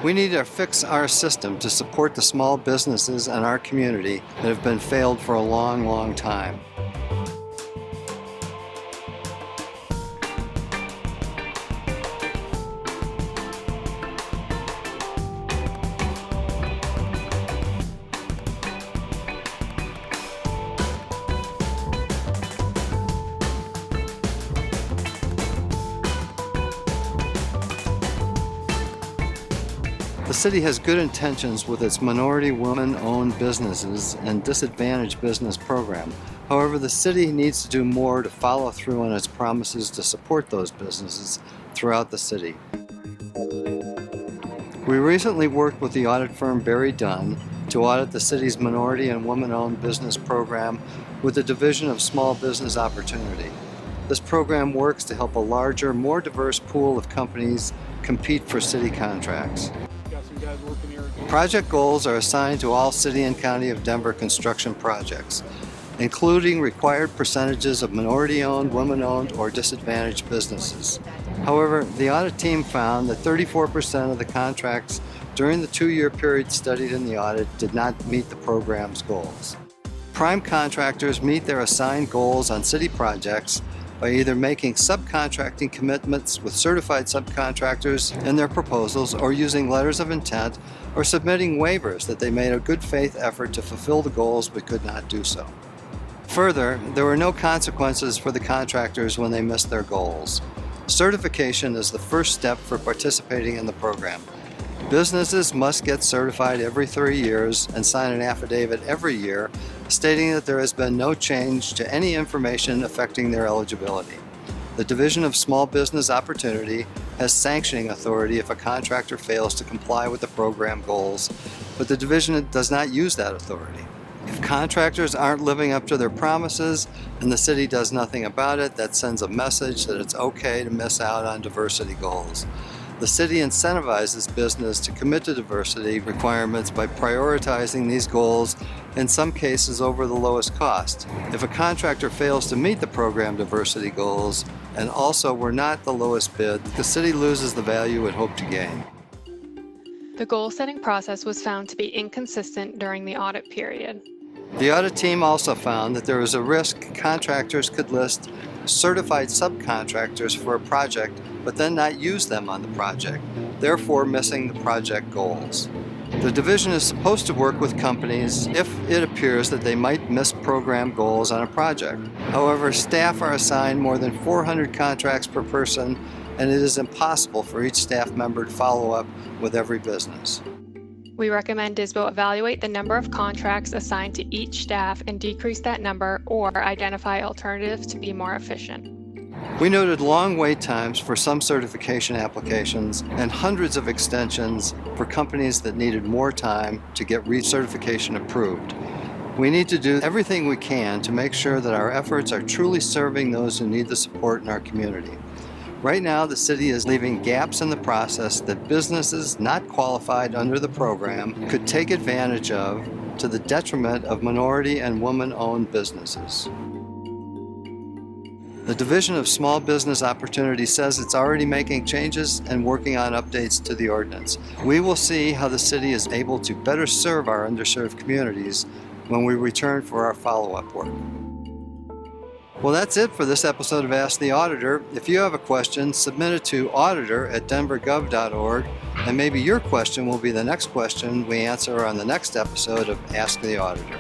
We need to fix our system to support the small businesses in our community that have been failed for a long, long time. The city has good intentions with its minority women-owned businesses and disadvantaged business program. However, the city needs to do more to follow through on its promises to support those businesses throughout the city. We recently worked with the audit firm Barry Dunn to audit the city's minority and women-owned business program with the Division of Small Business Opportunity. This program works to help a larger, more diverse pool of companies compete for city contracts. Project goals are assigned to all City and County of Denver construction projects, including required percentages of minority-owned, women-owned, or disadvantaged businesses. However, the audit team found that 34% of the contracts during the 2-year period studied in the audit did not meet the program's goals. Prime contractors meet their assigned goals on city projects by either making subcontracting commitments with certified subcontractors in their proposals, or using letters of intent, or submitting waivers that they made a good faith effort to fulfill the goals but could not do so. Further, there were no consequences for the contractors when they missed their goals. Certification is the first step for participating in the program. Businesses must get certified every 3 years and sign an affidavit every year stating that there has been no change to any information affecting their eligibility. The Division of Small Business Opportunity has sanctioning authority if a contractor fails to comply with the program goals, but the division does not use that authority. If contractors aren't living up to their promises and the city does nothing about it, that sends a message that it's okay to miss out on diversity goals. The city incentivizes business to commit to diversity requirements by prioritizing these goals, in some cases over the lowest cost. If a contractor fails to meet the program diversity goals and also were not the lowest bid, the city loses the value it hoped to gain. The goal-setting process was found to be inconsistent during the audit period. The audit team also found that there was a risk contractors could list certified subcontractors for a project but then not use them on the project, therefore missing the project goals. The division is supposed to work with companies if it appears that they might miss program goals on a project. However, staff are assigned more than 400 contracts per person, and it is impossible for each staff member to follow up with every business. We recommend DISBO evaluate the number of contracts assigned to each staff and decrease that number, or identify alternatives to be more efficient. We noted long wait times for some certification applications and hundreds of extensions for companies that needed more time to get recertification approved. We need to do everything we can to make sure that our efforts are truly serving those who need the support in our community. Right now, the city is leaving gaps in the process that businesses not qualified under the program could take advantage of, to the detriment of minority and woman-owned businesses. The Division of Small Business Opportunity says it's already making changes and working on updates to the ordinance. We will see how the city is able to better serve our underserved communities when we return for our follow-up work. Well, that's it for this episode of Ask the Auditor. If you have a question, submit it to auditor@denvergov.org, and maybe your question will be the next question we answer on the next episode of Ask the Auditor.